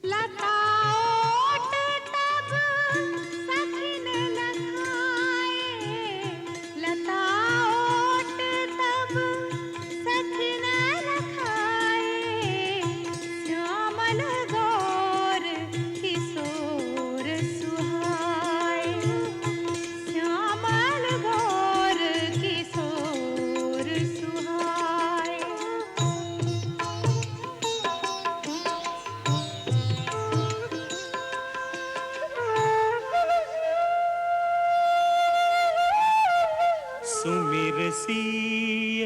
लताओट तब सखिन लखाए, लताओट तब सखिन लखाए, श्यामल गौर किशोर सुहाए, श्यामल गौर किशोर सुहाए। सुमिर सिय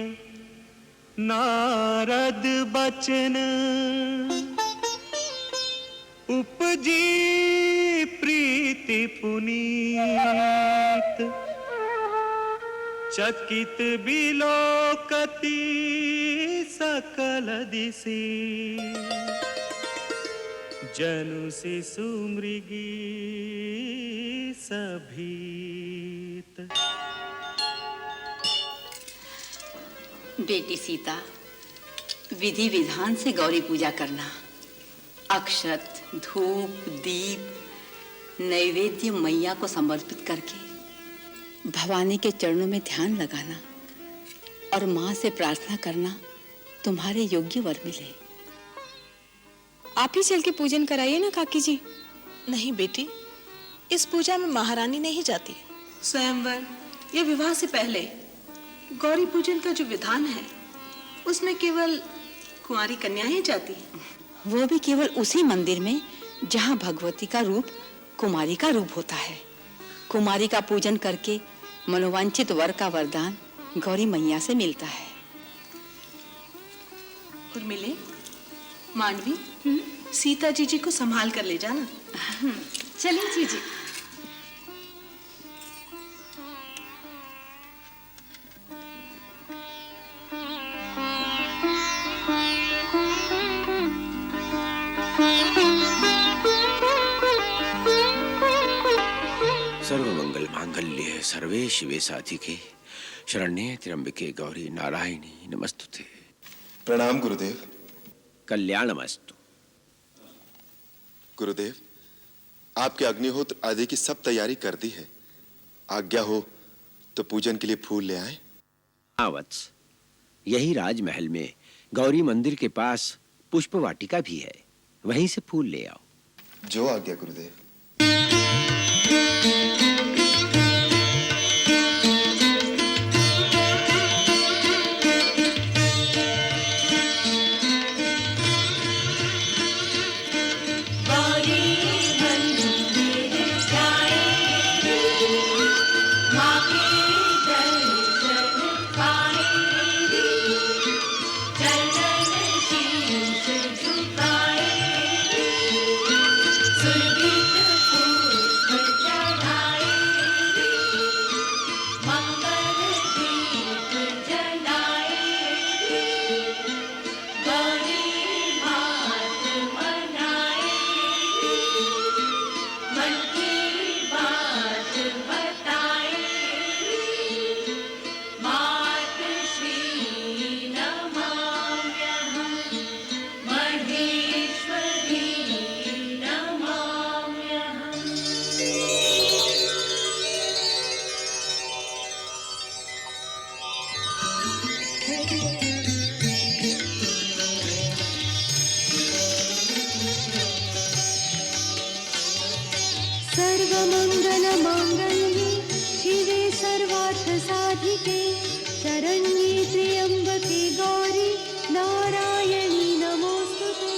नारद बचन, उपजी प्रीति पुनीत, चकित बिलोकति सकल दिशि, जनु शिशु मृगी सभीत। बेटी सीता, विधि विधान से गौरी पूजा करना, अक्षत, धूप, दीप, नैवेद्य मैया को समर्पित करके भवानी के चरणों में ध्यान लगाना और माँ से प्रार्थना करना तुम्हारे योग्य वर मिले। आप ही चल के पूजन कराइए ना काकी जी। नहीं बेटी, इस पूजा में महारानी नहीं जाती। स्वयंवर या विवाह से पहले गौरी पूजन का जो विधान है उसमें केवल कुंवारी कन्या ही जाती है। वो भी केवल उसी मंदिर में जहाँ भगवती का रूप कुमारी का रूप होता है। कुमारी का पूजन करके मनोवांछित वर का वरदान गौरी मैया से मिलता है। और मिले मांडवी, सीता जी को संभाल कर ले जाना। चलिए जीजी। सर्वमंगल मांगल्ये सर्वे शिवे साधिके, शरण्ये त्र्यंबके गौरी नारायणी नमस्तुते। प्रणाम गुरुदेव। कल्याणमस्तु। गुरुदेव, आपके अग्निहोत्र आदि की सब तैयारी कर दी है। आज्ञा हो तो पूजन के लिए फूल ले आए। हाँ वत्स, यही राजमहल में गौरी मंदिर के पास पुष्प वाटिका भी है, वहीं से फूल ले आओ। जो आज्ञा गुरुदेव। सर्वमङ्गलमाङ्गल्ये शिवे सर्वार्थसाधिके शरण्ये त्र्यम्बके गौरी नारायणी नमोस्तुते।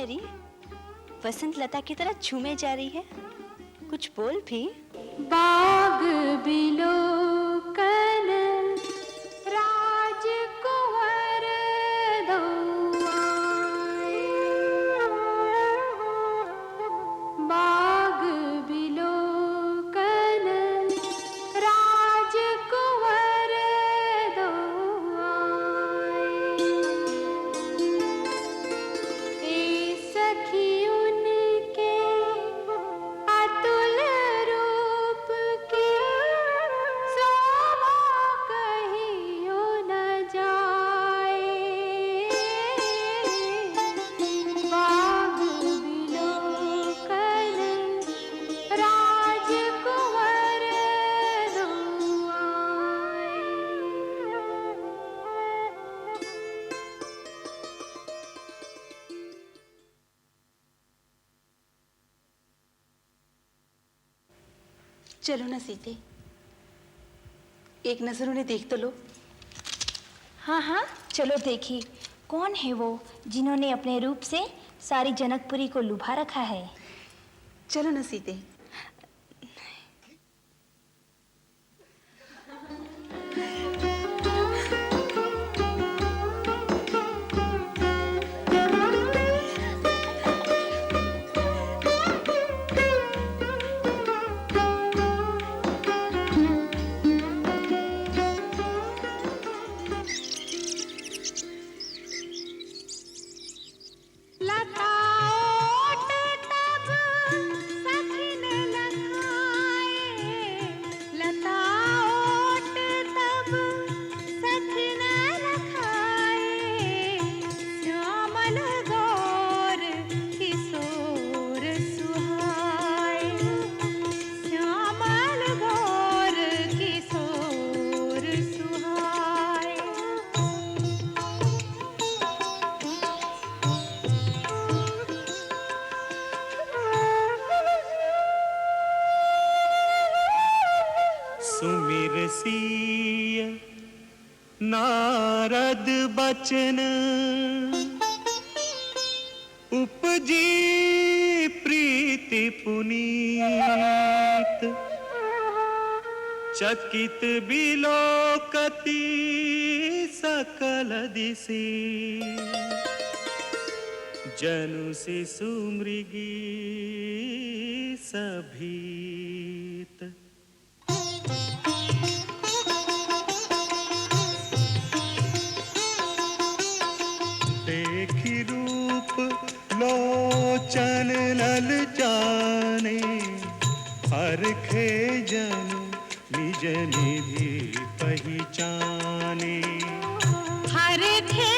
मेरी? वसंत लता की तरह झूमे जा रही है, कुछ बोल भी। बाग बिलोकन राजकुंवर दौआए। बाग बिलोकन राजकुंवर दौआए। ए सखी उनके अतुल रूप की शोभा कहियो न जाए। बाग बिलोकन राजकुंवर दौआए। चलो ना सीते, एक नजर उन्हें देख तो लो। हाँ हाँ चलो देखिए, कौन है वो जिन्होंने अपने रूप से सारी जनकपुरी को लुभा रखा है। चलो ना सीते। लताओट तब सखिन लखाए। लताओट तब सखिन लखाए। श्यामल गौर किशोर सुहाए। श्यामल गौर किशोर सुहाए। सुमिर सिय नारद बचन उपजी प्रीति पुनीत। चकित बिलोकति सकल दिशि जनु शिशु मृगी सभीत। देखी रूप लोचन लल जाने हरखे जनु निज निधि पहचाने। हर थे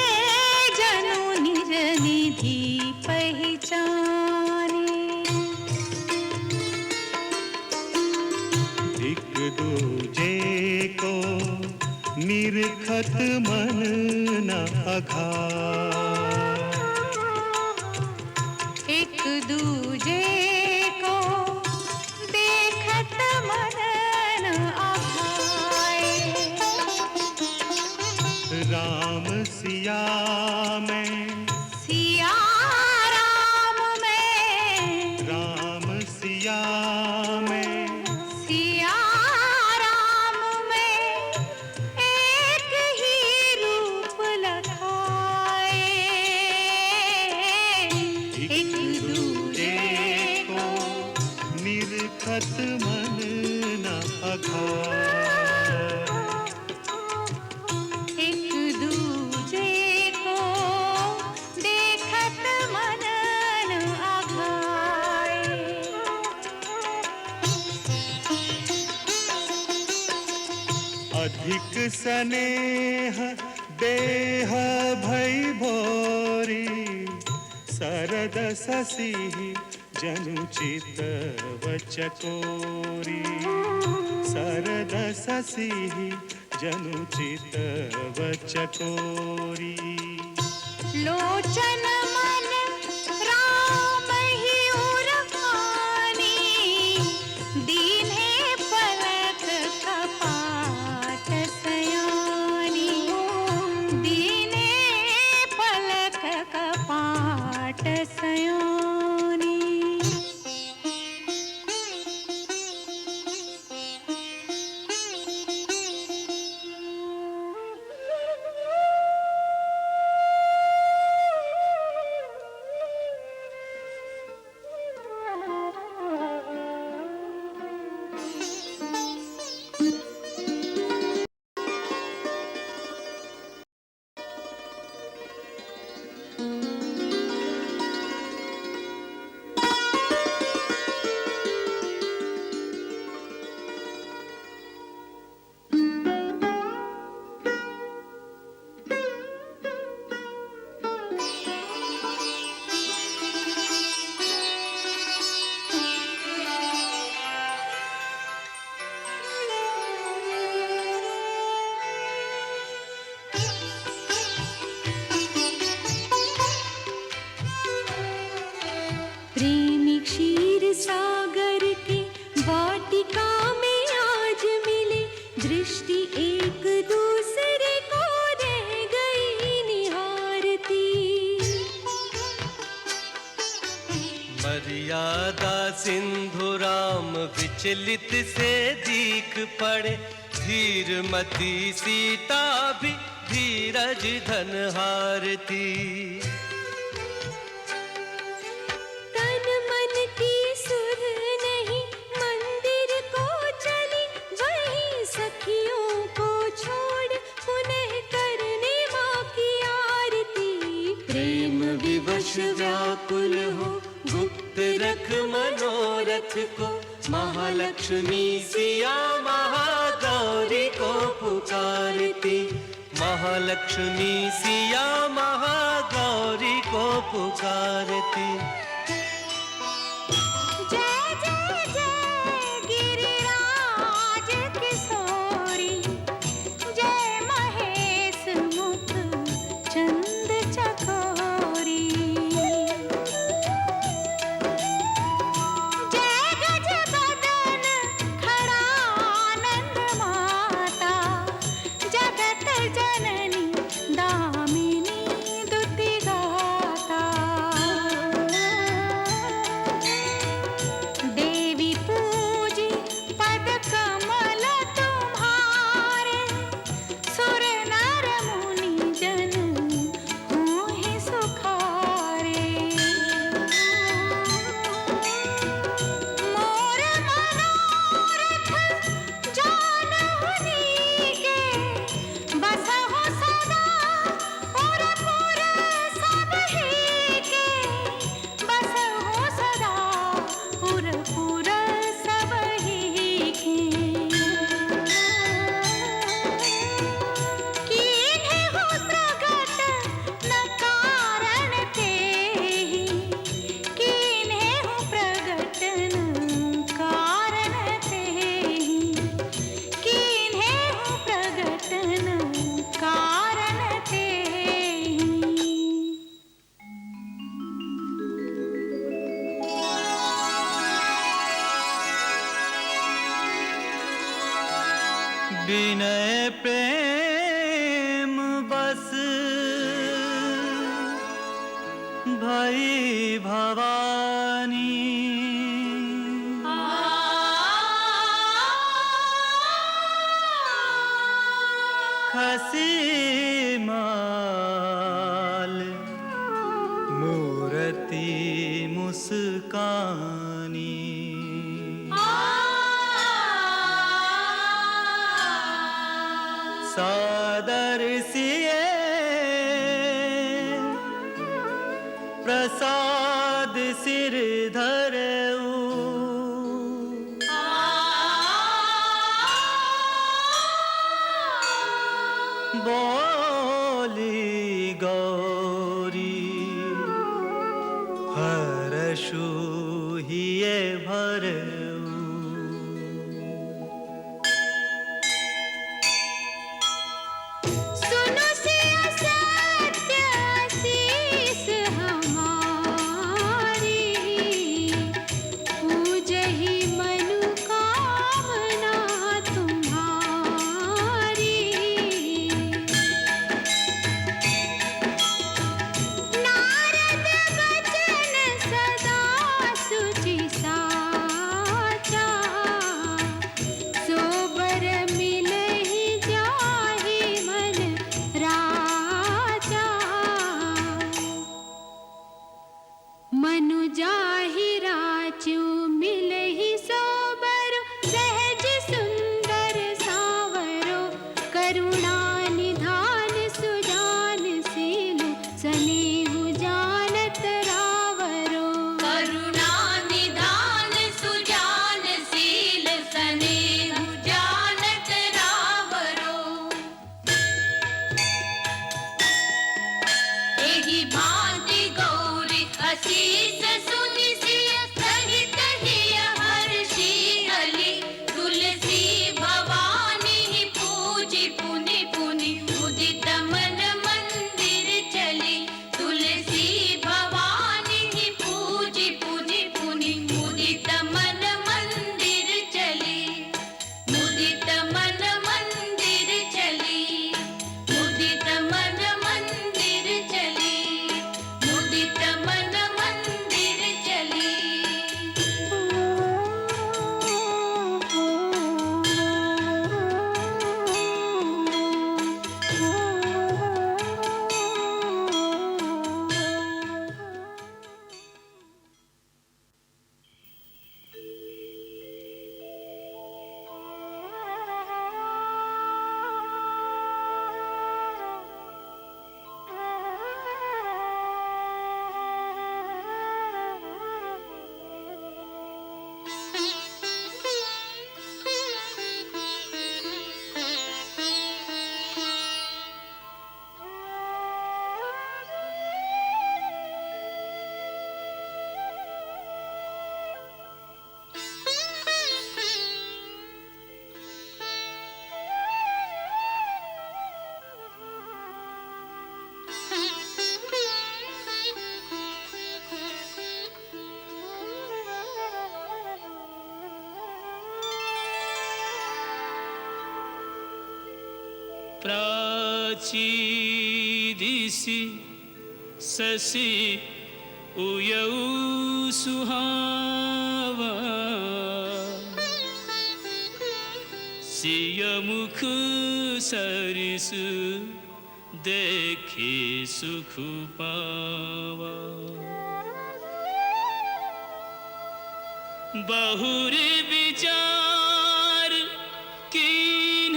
जनु निज निधि पहचाने। एक दूजे को निरखत मन न अघाए। एक दूजे को देखत मन न आभाए। राम सिया में सिया राम में। राम सिया में सिया राम में एक ही रूप लखाए। एक दूजे को निरखत मन न अघाए। एक दूजे को देखत मन न आघाए। अधिक स्नेह देह भई भोरी सरद ससी जनु चित वचकोरी। सरद ससी जनु चित वचकोरी। लोचन मन राम ही उरखानी। दीन्हे पलक कपाट सयानी। दीन्हे पलक कपाट सयानी। दृष्टि एक दूसरे को रह गई निहारती। मर्यादा सिंधु राम विचलित से दीख पड़े, धीरमती सीता भी धीरज धन हारती। तन मन की सुध नहीं मंदिर को चली, वहीं सखियों को छोड़ पुनः करने माँ की आरती। प्रेम विवश व्याकुल हो गुप्त रख मनोरथ को, महालक्ष्मी सिया महागौरी को पुकारती। महालक्ष्मी सिया महागौरी को पुकारती। जय जय जय गिरिराज किशोरी, जय महेश मुख चंद चकोरी। जय गज बदन खड़ानंद माता, जगत जननी दामिनी दुति गाता। देवी पूजी पद कमल तुम्हारे, सुर नर मुनि जन होहि सुखारे। मोर मनोरथ जानहुनी के, बसहु सदा पुरपुर सबहि के। बसहु सदा पुरपुर सबहि के। कीन्हु प्रगट न कारण तेहि, कीन्हु प्रगट न कारण तेहि, कीन्हु प्रगट न कारण तेहि। विनय प्रेम बस भई भवानी, खसी माल मूरति मुस्कानी। सादर सिए प्रसाद सिर धरऊ, बोली गौरी हर्षु हिये भरऊ। सुनो सिया सत्य आशीष हमारी, पूजहि मनोकामना तुम्हारी। नारद बचन सदा सुचि साचा, सोबर मिलहि जाहि मन राजा। मनु जाहि राजू मिलहि सोबरो, सहज सुंदर सावरो। करुणा निधान सुजान सीलु, सनेहु जानत रावरो। करुणा निधान सुजान सील, सनेहु जानत रावरो। एहि भांति गौरी असीस सुनि सिय सहित हिय हर्षि हलि, तुलसी भवानी पूजि पुनि प्राची दिशि शशि उयऊ सुहावा सिय मुख सरिस देखे सुख पावा बहुरी विचार कीन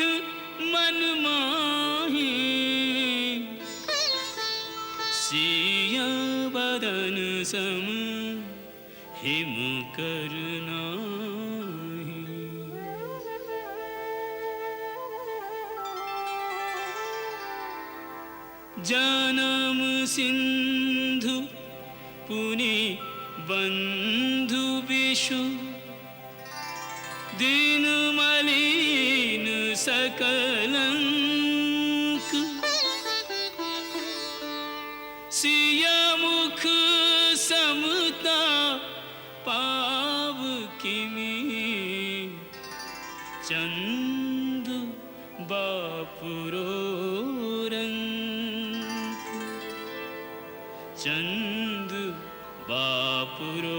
मन माही सिया बदन सम हिम करना जन्म सिंधु पुनि बंधु विषु दिन मलिन सकलंक सिया मुख समता पाव किमी चंद बापुरो चंद बापुरो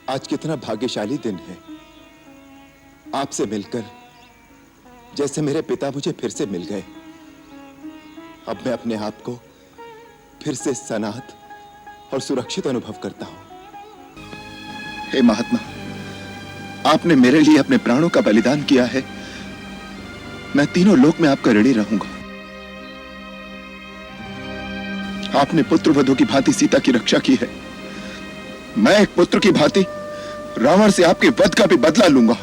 आज कितना भाग्यशाली दिन है, आपसे मिलकर जैसे मेरे पिता मुझे फिर से मिल गए। अब मैं अपने आप को फिर से सनात और सुरक्षित अनुभव करता हूं। हे महात्मा, आपने मेरे लिए अपने प्राणों का बलिदान किया है। मैं तीनों लोक में आपका ऋणी रहूंगा। आपने पुत्र वधू की भांति सीता की रक्षा की है। मैं एक पुत्र की भांति रावण से आपके वध का भी बदला लूंगा।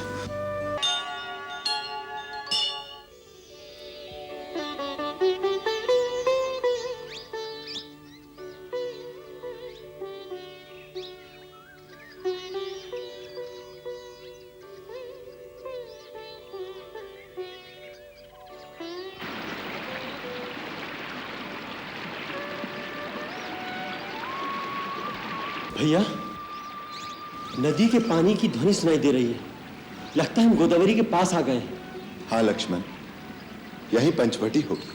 भैया, नदी के पानी की ध्वनि सुनाई दे रही है। लगता है हम गोदावरी के पास आ गए। हाँ लक्ष्मण, यही पंचवटी होगी।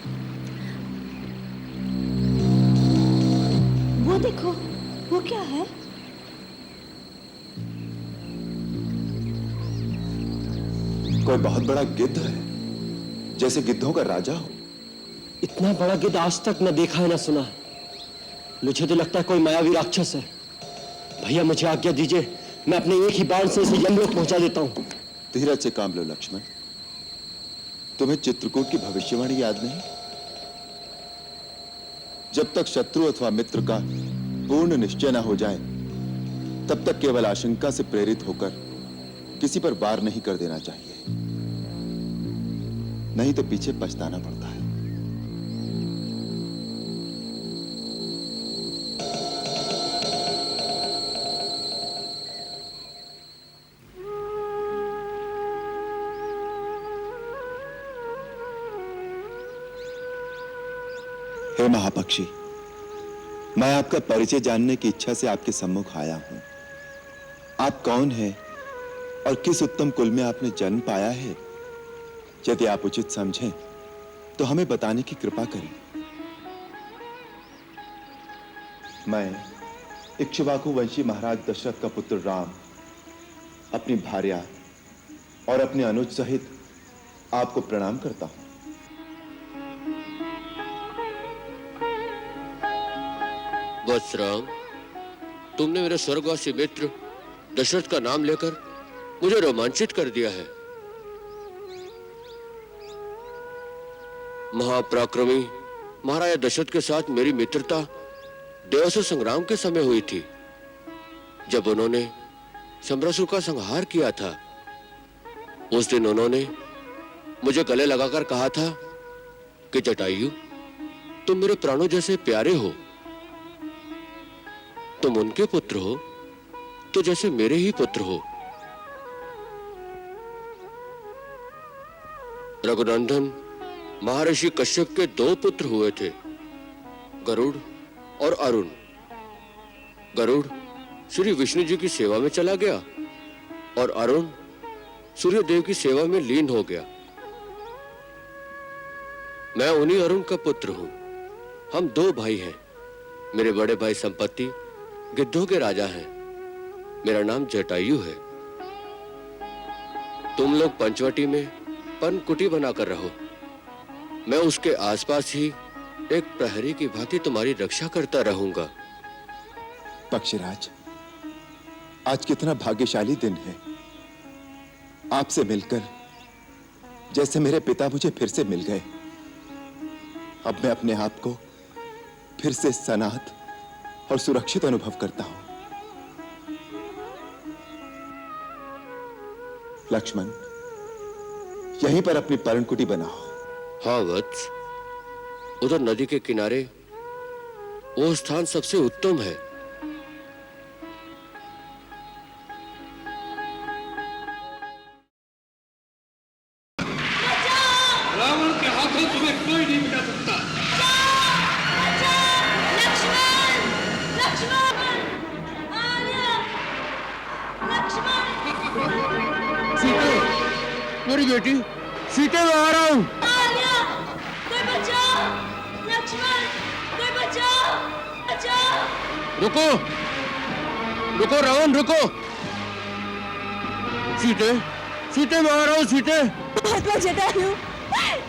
वो देखो, वो क्या है? कोई बहुत बड़ा गिद्ध है, जैसे गिद्धों का राजा हो। इतना बड़ा गिद्ध आज तक न देखा है न सुना है। मुझे तो लगता है कोई मायावी राक्षस है। भैया मुझे आज्ञा दीजिए, मैं अपने एक ही बाण से इसे यमलोक पहुंचा देता हूं। धीरज से काम लो लक्ष्मण। तुम्हें चित्रकूट की भविष्यवाणी याद नहीं? जब तक शत्रु अथवा मित्र का पूर्ण निश्चय न हो जाए, तब तक केवल आशंका से प्रेरित होकर किसी पर वार नहीं कर देना चाहिए, नहीं तो पीछे पछताना पड़ता है। हे महापक्षी, मैं आपका परिचय जानने की इच्छा से आपके सम्मुख आया हूं। आप कौन हैं और किस उत्तम कुल में आपने जन्म पाया है? यदि आप उचित समझें तो हमें बताने की कृपा करें। मैं इक्ष्वाकु वंशी महाराज दशरथ का पुत्र राम अपनी भार्या और अपने अनुज सहित आपको प्रणाम करता हूं। वत्स राम, तुमने मेरे स्वर्गवासी मित्र दशरथ का नाम लेकर मुझे रोमांचित कर दिया है। महापराक्रमी महाराजा दशरथ के साथ मेरी मित्रता देवासुर संग्राम के समय हुई थी, जब उन्होंने सम्रासुर का संहार किया था। उस दिन उन्होंने मुझे गले लगाकर कहा था कि जटायु, तुम मेरे प्राणों जैसे प्यारे हो, तुम उनके पुत्र हो तो जैसे मेरे ही पुत्र हो। रघुनंदन महर्षि कश्यप के 2 पुत्र हुए थे, गरुड़ और अरुण। गरुड़ श्री विष्णु जी की सेवा में चला गया और अरुण सूर्यदेव की सेवा में लीन हो गया। मैं उन्हीं अरुण का पुत्र हूं। हम 2 भाई हैं। मेरे बड़े भाई संपत्ति गिद्धों के राजा हैं। मेरा नाम जटायु है। तुम लोग पंचवटी में पर्णकुटी बनाकर रहो। मैं उसके आसपास ही एक प्रहरी की भांति तुम्हारी रक्षा करता रहूंगा। पक्षीराज, आज कितना भाग्यशाली दिन है। आपसे मिलकर जैसे मेरे पिता मुझे फिर से मिल गए। अब मैं अपने आप को फिर से सनाथ और सुरक्षित अनुभव करता हूं। लक्ष्मण, यहीं पर अपनी पर्णकुटी बनाओ। हाँ वत्स, उधर नदी के किनारे वो स्थान सबसे उत्तम है। रावण के हाथों तुम्हें कोई नहीं मिटा सकता। सीते, मेरी बेटी सीते, मैं आ रहा हूं। रुको रुको रावण, रुको। सीते, सीते, मैं आ रहा हूं। सीते, महात्मा जटायु,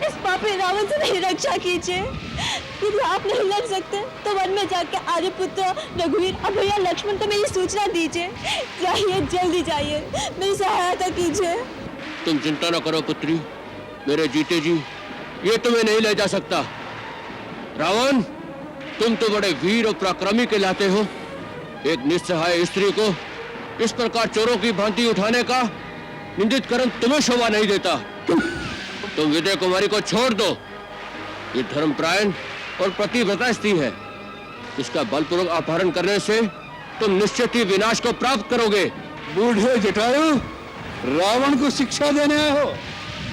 इस पापी रावण से मेरी रक्षा कीजिए। यदि आप नहीं लड़ सकते तो वन में जाकर आर्यपुत्र रघुवीर और भैया लक्ष्मण को मेरी सूचना दीजिए। जाइए, जल्दी जाइए, मेरी सहायता कीजिए। तुम चिंता न करो पुत्री, मेरे जीते जी ये तुम्हें नहीं ले जा सकता। रावण, तुम तो बड़े वीर और पराक्रमी कहलाते हो। एक निस्सहाय स्त्री को इस प्रकार चोरों की भांति उठाने का निंदित कर्म तुम्हें शोभा नहीं देता। तुम विजय कुमारी को छोड़ दो। ये धर्मपरायण और पतिव्रता स्त्री है। इसका बलपूर्वक अपहरण करने से तुम निश्चित ही विनाश को प्राप्त करोगे। बूढ़े जटायु, रावण को शिक्षा देने आए हो?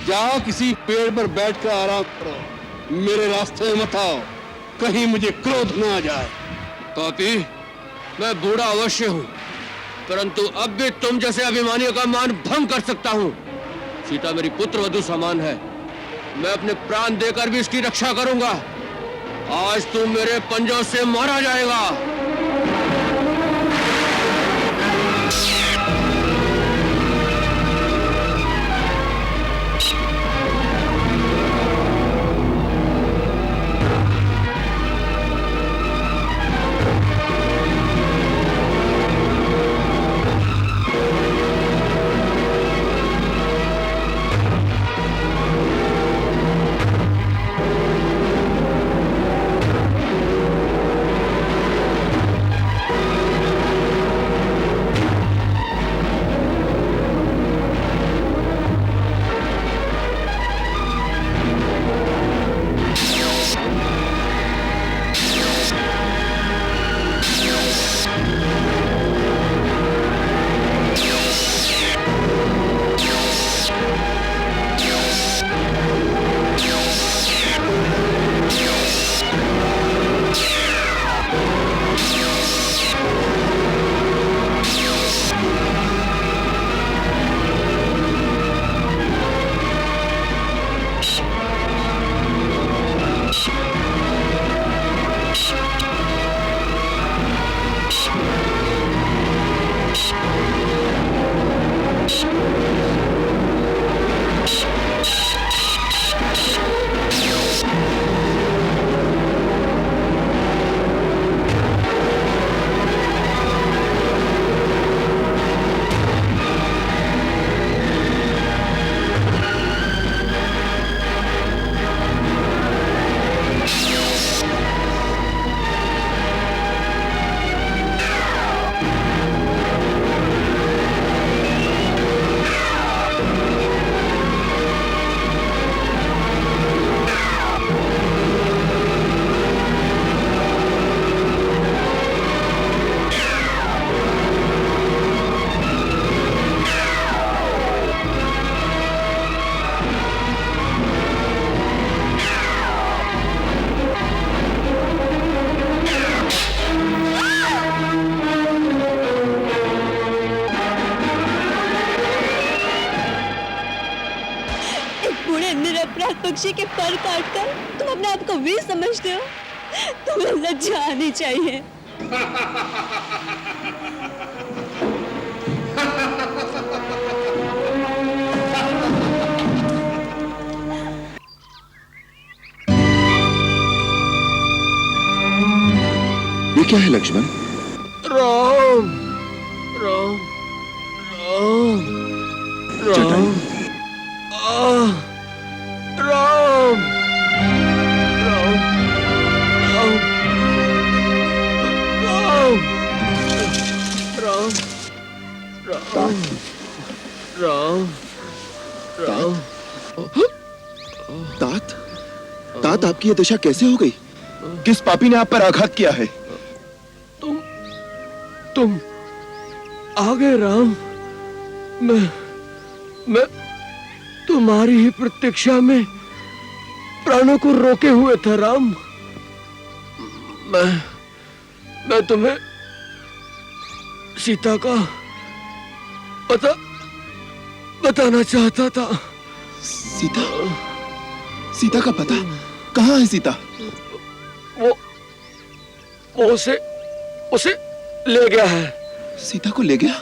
जाओ किसी पेड़ पर बैठकर आराम करो। मेरे रास्ते में मत आओ, कहीं मुझे क्रोध न आ जाए। पापी, मैं बूढ़ा अवश्य हूँ, परंतु अब भी तुम जैसे अभिमानियों का मान भंग कर सकता हूँ। सीता मेरी पुत्र वधू समान है। मैं अपने प्राण देकर भी इसकी रक्षा करूंगा। आज तू मेरे पंजों से मारा जाएगा। अपराध पक्षी के पर काट कर तुम अपने आप को वीर समझते हो? तुम्हें लज्जा आनी चाहिए। ये क्या है लक्ष्मण? राम राम राम राम राम राम राम राम राम राम तात, तात आपकी ये दशा कैसे हो गई? किस पापी ने आप पर आघात किया है? तुम आ गए राम। मैं तुम्हारी ही प्रतीक्षा में प्राणों को रोके हुए था राम। मैं तुम्हें सीता का पता बताना चाहता था। सीता? सीता का पता? कहाँ है सीता? वो उसे ले गया है। सीता को ले गया?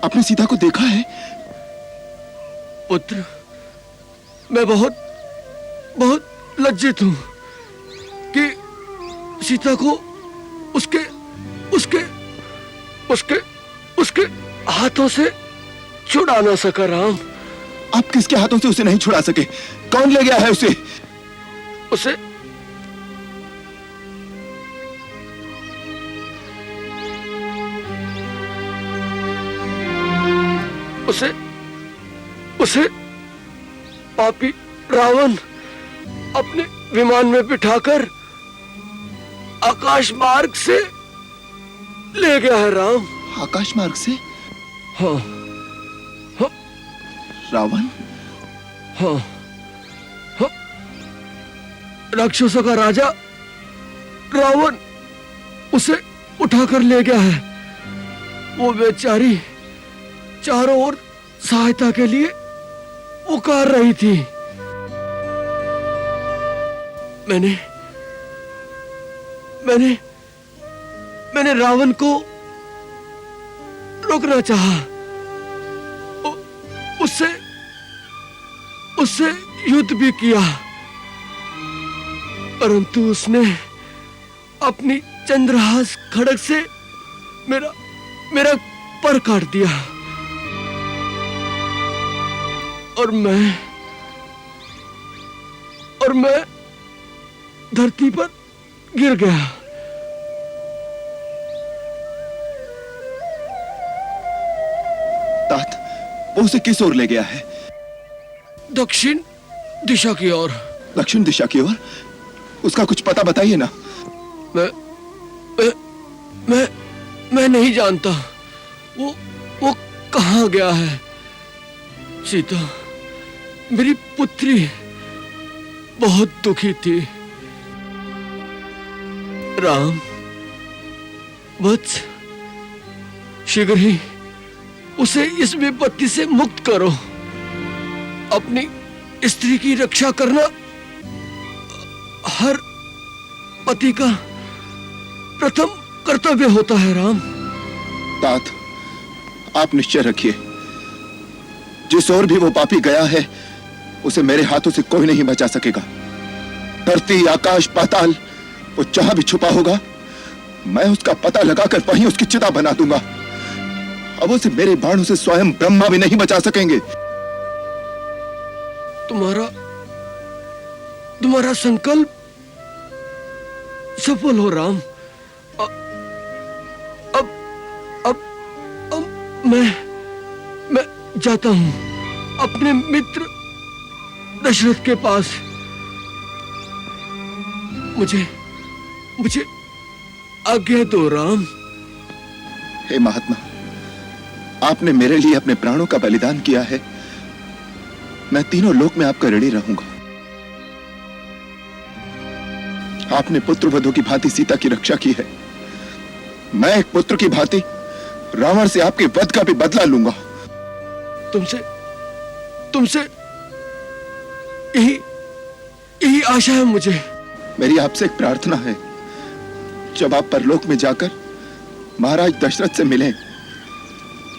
आपने सीता को देखा है? पुत्र, मैं बहुत बहुत लज्जित हूं कि सीता को उसके उसके उसके उसके हाथों से छुड़ा ना सका राम। आप किसके हाथों से उसे नहीं छुड़ा सके? कौन ले गया है उसे? उसे उसे उसे पापी रावण अपने विमान में बिठाकर आकाश मार्ग से ले गया है राम। आकाश मार्ग से? हाँ, हाँ। रावण? हाँ, हाँ। राक्षसों का राजा रावण उसे उठाकर ले गया है। वो बेचारी चारों ओर सहायता के लिए पुकार रही थी। मैंने रावण को रोकना चाहा, उससे युद्ध भी किया, परंतु उसने अपनी चंद्रहास खड्ग से मेरा पर काट दिया और मैं धरती पर गिर गया। तात, वो उसे किस ओर ले गया है? दक्षिण दिशा की ओर। दक्षिण दिशा की ओर? उसका कुछ पता बताइए ना। मैं नहीं जानता वो कहाँ गया है। सीता, मेरी पुत्री बहुत दुखी थी। राम, वत्स, शीघ्र ही उसे इस विपत्ति से मुक्त करो। अपनी स्त्री की रक्षा करना हर पति का प्रथम कर्तव्य होता है राम। तात, आप निश्चय रखिए, जिस ओर भी वो पापी गया है उसे मेरे हाथों से कोई नहीं बचा सकेगा। धरती, आकाश, पाताल, वो जहां भी छुपा होगा मैं उसका पता लगाकर वहीं उसकी चिता बना दूंगा। अब उसे मेरे बाणों से स्वयं ब्रह्मा भी नहीं बचा सकेंगे। तुम्हारा संकल्प सफल हो राम। अब मैं जाता हूं अपने मित्र दशरथ के पास। मुझे आज्ञा दो राम। हे महात्मा, आपने मेरे लिए अपने प्राणों का बलिदान किया है। मैं तीनों लोक में आपका ऋणी रहूंगा। आपने पुत्रवधू की भांति सीता की रक्षा की है। मैं एक पुत्र की भांति रावण से आपके वध का भी बदला लूंगा। तुमसे यही आशा है मुझे। मेरी आपसे एक प्रार्थना है, जब आप परलोक में जाकर महाराज दशरथ से मिलें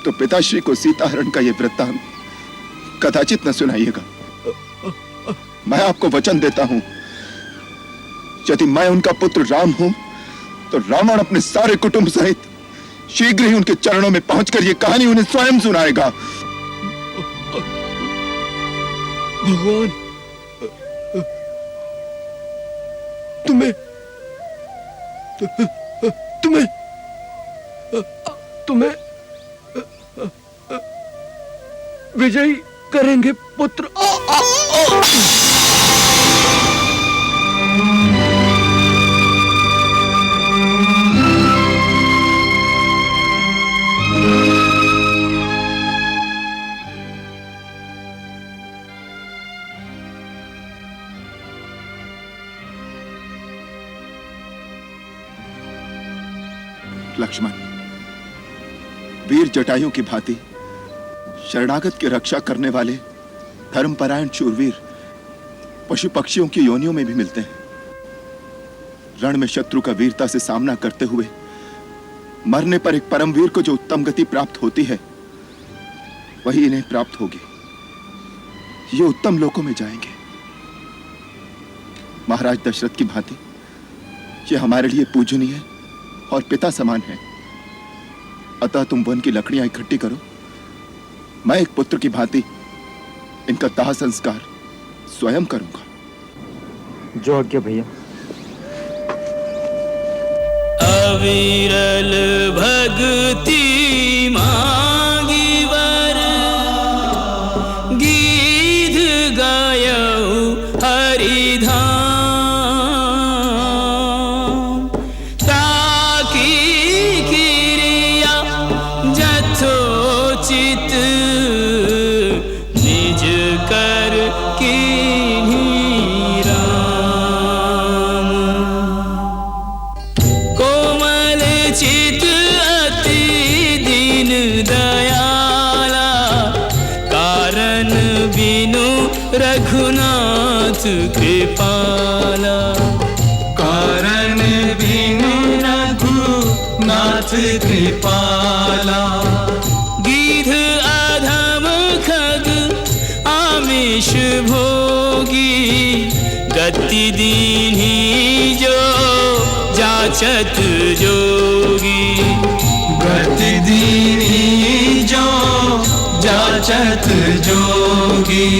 तो पिताश्री को सीताहरण का यह वृत्तांत कदाचित न सुनाइएगा। मैं आपको वचन देता हूं, यदि मैं उनका पुत्र राम हूं तो रावण अपने सारे कुटुंब सहित शीघ्र ही उनके चरणों में पहुंचकर यह कहानी उन्हें स्वयं सुनाएगा। भगवान, तुम्हें विजयी करेंगे पुत्र। लक्ष्मण, वीर जटायु की भांति शरणागत की रक्षा करने वाले धर्मपरायण शूरवीर पशु पक्षियों की योनियों में भी मिलते हैं। रण में शत्रु का वीरता से सामना करते हुए मरने पर एक परमवीर को जो उत्तम गति प्राप्त होती है, वही इन्हें प्राप्त होगी। ये उत्तम लोकों में जाएंगे। महाराज दशरथ की भांति ये हमारे लिए पूजनीय और पिता समान है। अतः तुम वन की लकड़ियां इकट्ठी करो, मैं एक पुत्र की भांति इनका दाह संस्कार स्वयं करूंगा। जो आज्ञा भैया। अविरल भक्ति मांगी वर, गीत गायऊ हरिधाम, ताकी क्रिया जथोचित निज कर कीन्ही राम। कोमल चित अति दीन दयाला, कारण बिनु रघुनाथ कृपाला, कारण बिनु रघुनाथ कृपाला। गिध अधम खग आमिष भोगी, गति दीन्ही जो जाचत जोगी, गति दीन्ही जो जाचत जोगी।